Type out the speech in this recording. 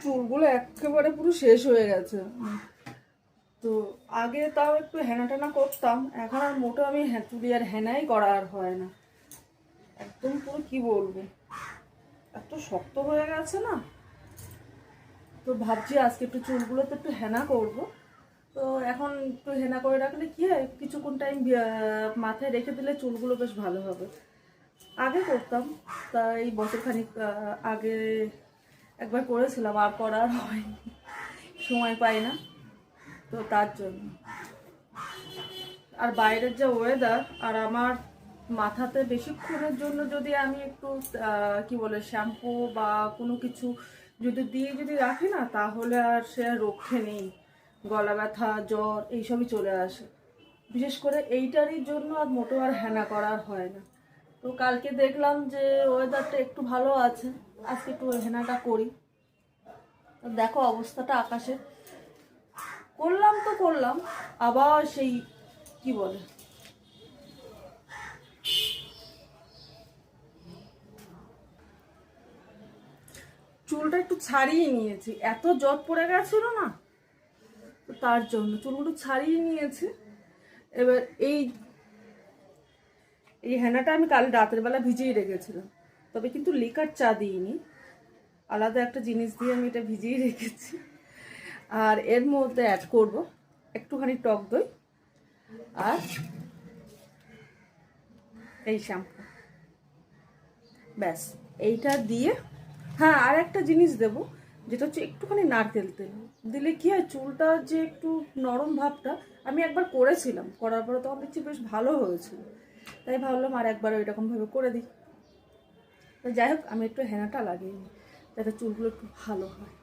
চুলগুলো একেবারে পুরো শেষ হয়ে গেছে। তো আগে তাও একটু হেনা টেনা করতাম, এখন আর মোটো আমি চুলি আর হেনাই করা আর হয় না। একদম পুরো কি বলবো, এত শক্ত হয়ে গেছে না। তো ভাবছি আজকে একটু চুলগুলোতে একটু হেনা করব। তো এখন একটু হেনা করে রাখলে কি হয়, কিছুক্ষণ টাইম মাথায় রেখে দিলে চুলগুলো বেশ ভালো হবে। আগে করতাম, তা এই বছরখানিক আগে একবার করেছিলাম, আর করার হয়নি, সময় পাই না তো তার জন্য। আর বাইরের যে ওয়েদার, আর আমার মাথাতে বেশিক্ষণের জন্য যদি আমি একটু কি বলে শ্যাম্পু বা কোনো কিছু যদি রাখি না, তাহলে আর সে রক্ষে নেই। গলা ব্যথা, জ্বর এইসবই চলে আসে। বিশেষ করে এইটারই জন্য আর মোটো আর হেনা করার হয় না। তো কালকে দেখলাম যে ওয়েদারটা একটু ভালো আছে, আজকে একটু হেনাটা করি। তো দেখো অবস্থাটা আকাশে, করলাম তো করলাম, আবার সেই কি বলে চুলটা একটু ছাড়িয়ে নিয়েছি, এত জট পড়ে গেছিল না, তো তার জন্য চুলগুলো ছাড়িয়ে নিয়েছি। এবার এই এই হেনাটা আমি কাল রাতের বেলা ভিজিয়ে রেখেছিলাম, তবে কিন্তু লিকার চা দিইনি, আলাদা একটা জিনিস দিয়ে আমি এটা ভিজিয়ে রেখেছি। আর এর মধ্যে অ্যাড করব একটুখানি টক দই আর এই শ্যাম্পু, ব্যাস এইটা দিয়ে। হ্যাঁ, আর একটা জিনিস দেবো, যেটা হচ্ছে একটুখানি নারকেল তেল দিলে কি হয়, চুলটা যে একটু নরম ভাবটা, আমি একবার করেছিলাম, করার পরে তখন দেখছি বেশ ভালো হয়েছিল, তাই ভাবলাম আর একবার ওইরকমভাবে করে দিই। তো যাই হোক, আমি একটু হেনাটা লাগিয়ে নিই যাতে চুলগুলো একটু ভালো হয়।